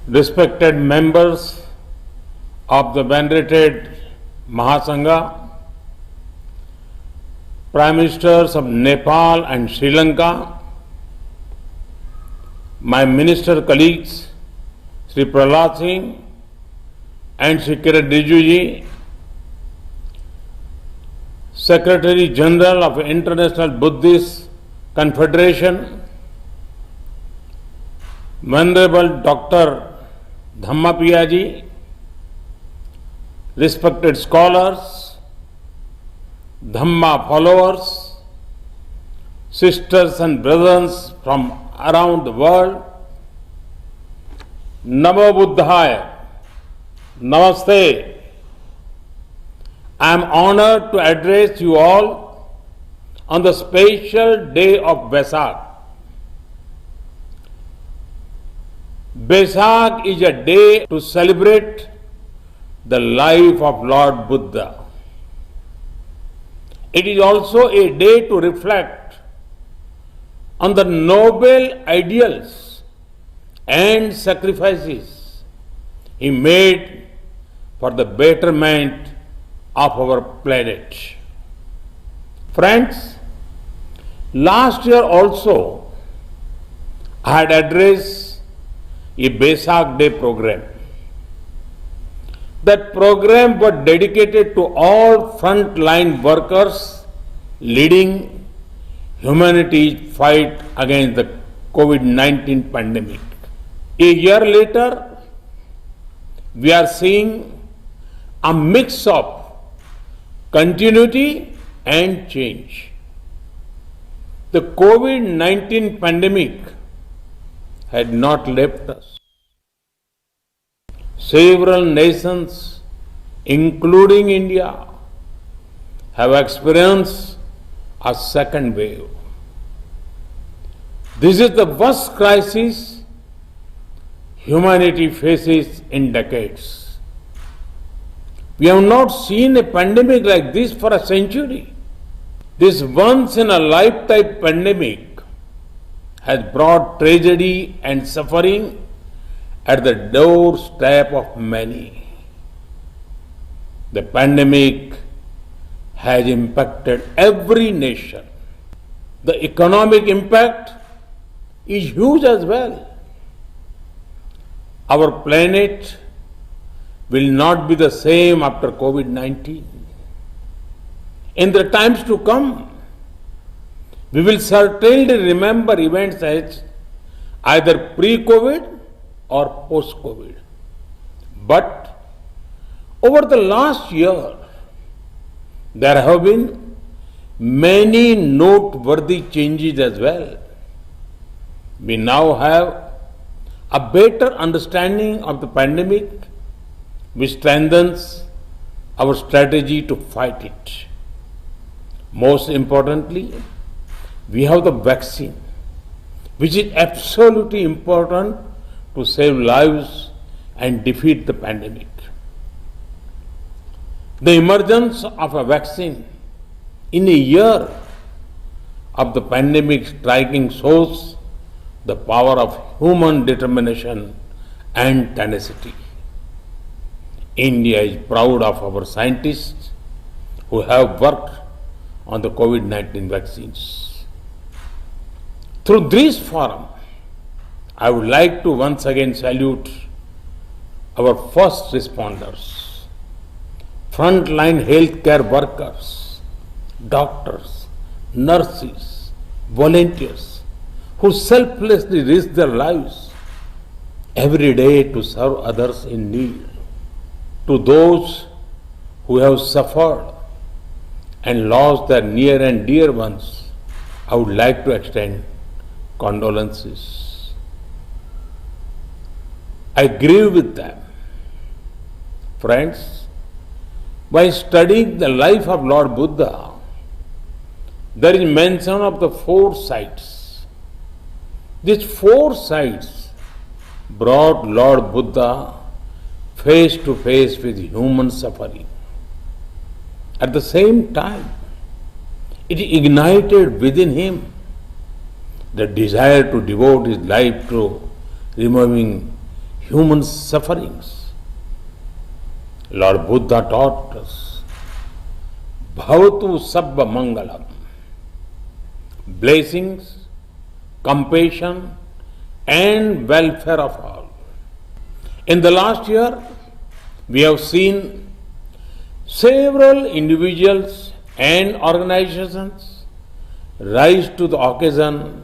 respected members of the venerated Mahasangha, Prime Ministers of Nepal and Sri Lanka, my minister colleagues, Sri Prahlad Singh and Sri Kiran Rijiju ji, Secretary General of International Buddhist Confederation, Venerable Dr. Dhammapriya ji, respected scholars, Dhamma followers, sisters and brothers from around the world, Namo Buddhaya, Namaste. I am honored to address you all on the special day of Vaisakh. Vaisakh is a day to celebrate the life of Lord Buddha. It is also a day to reflect on the noble ideals and sacrifices he made for the betterment of our planet. Friends, last year also I had addressed a Vaisakh Day program. That program was dedicated to all frontline workers leading humanity's fight against the COVID-19 pandemic. A year later, we are seeing a mix of continuity and change. The COVID-19 pandemic had not left us. Several nations, including India, have experienced a second wave. This is the worst crisis humanity faces in decades. We have not seen a pandemic like this for a century. This once-in-a-lifetime pandemic has brought tragedy and suffering at the doorstep of many. The pandemic has impacted every nation. The economic impact is huge as well. Our planet will not be the same after COVID-19. In the times to come, we will certainly remember events as either pre-COVID or post-COVID. But over the last year, there have been many noteworthy changes as well. We now have a better understanding of the pandemic, which strengthens our strategy to fight it. Most importantly, we have the vaccine, which is absolutely important to save lives and defeat the pandemic. The emergence of a vaccine in a year of the pandemic striking shows the power of human determination and tenacity. India is proud of our scientists who have worked on the COVID-19 vaccines. Through this forum, I would like to once again salute our first responders, frontline healthcare workers, doctors, nurses, volunteers, who selflessly risk their lives every day to serve others in need. To those who have suffered and lost their near and dear ones, I would like to extend condolences. I grieve with them. Friends, by studying the life of Lord Buddha, there is mention of the four sights. These four sights brought Lord Buddha face to face with human suffering. At the same time, it ignited within him the desire to devote his life to removing human sufferings. Lord Buddha taught us, Bhavatu Sabba Mangalam. Blessings, compassion, and welfare of all. In the last year, we have seen several individuals and organizations rise to the occasion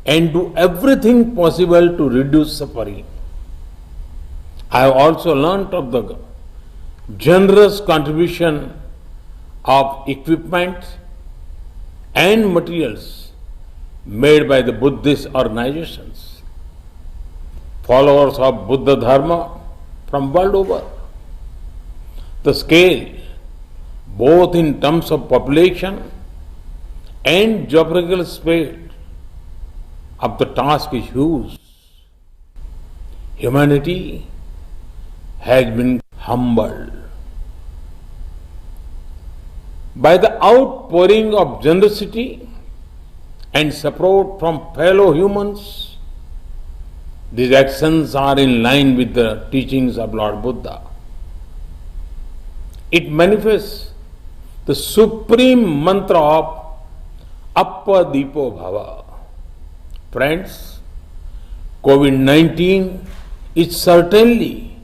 and do everything possible to reduce suffering. I have also learnt of the generous contribution of equipment and materials made by the Buddhist organizations, followers of Buddha Dharma from world over. The scale, both in terms of population and geographical space, of the task is huge. Humanity has been humbled by the outpouring of generosity and support from fellow humans. These actions are in line with the teachings of Lord Buddha. It manifests the supreme mantra of Appadipo Bhava. Friends, COVID-19 is certainly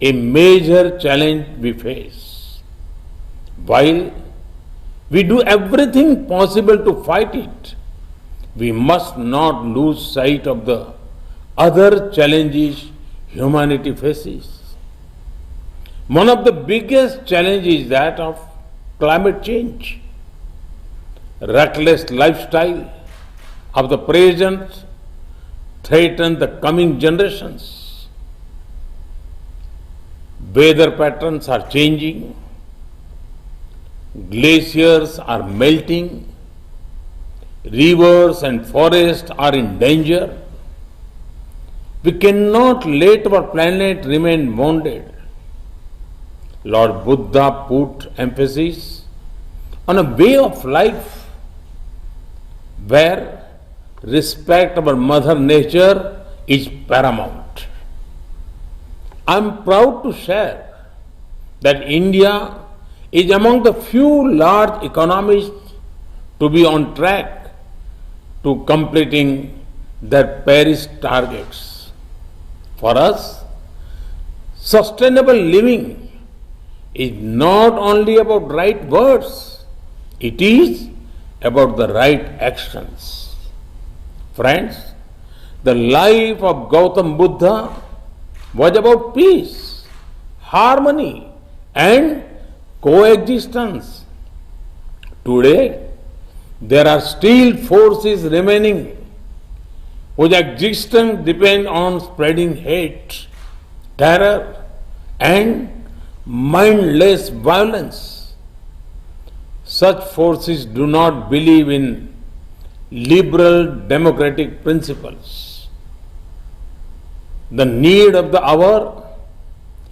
a major challenge we face. While we do everything possible to fight it, we must not lose sight of the other challenges humanity faces. One of the biggest challenges is that of climate change. Reckless lifestyle of the present threaten the coming generations. Weather patterns are changing. Glaciers are melting. Rivers and forests are in danger. We cannot let our planet remain wounded. Lord Buddha put emphasis on a way of life where respect for Mother Nature is paramount. I am proud to share that India is among the few large economies to be on track to completing their Paris targets. For us, sustainable living is not only about right words, it is about the right actions. Friends, the life of Gautam Buddha was about peace, harmony, and coexistence. Today, there are still forces remaining whose existence depend on spreading hate, terror, and mindless violence. Such forces do not believe in liberal democratic principles. The need of the hour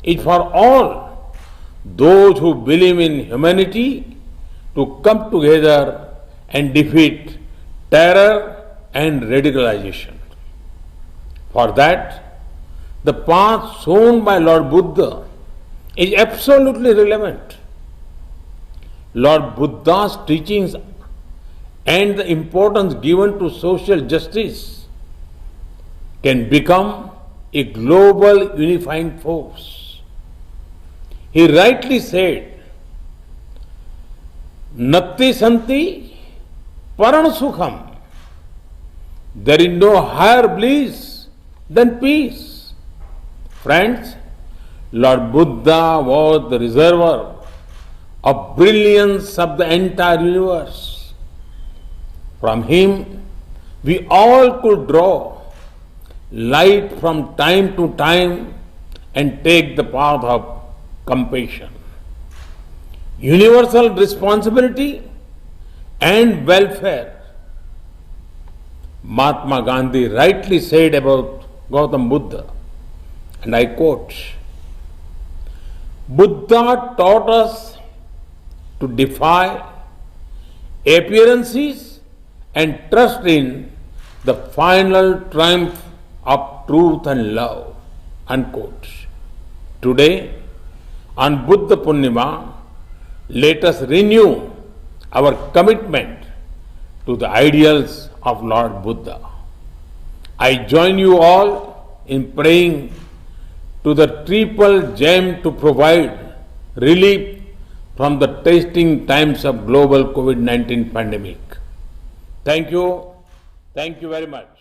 is for all those who believe in humanity to come together and defeat terror and radicalization. For that, the path shown by Lord Buddha is absolutely relevant. Lord Buddha's teachings and the importance given to social justice can become a global unifying force. He rightly said, Natti Santi Paran Sukham. There is no higher bliss than peace. Friends, Lord Buddha was the reservoir of brilliance of the entire universe. From him, we all could draw light from time to time and take the path of compassion. Universal responsibility and welfare. Mahatma Gandhi rightly said about Gautam Buddha, and I quote, Buddha taught us to defy appearances and trust in the final triumph of truth and love. Unquote. Today, on Buddha Purnima, let us renew our commitment to the ideals of Lord Buddha. I join you all in praying to the triple gem to provide relief from the testing times of global COVID-19 pandemic. Thank you. Thank you very much.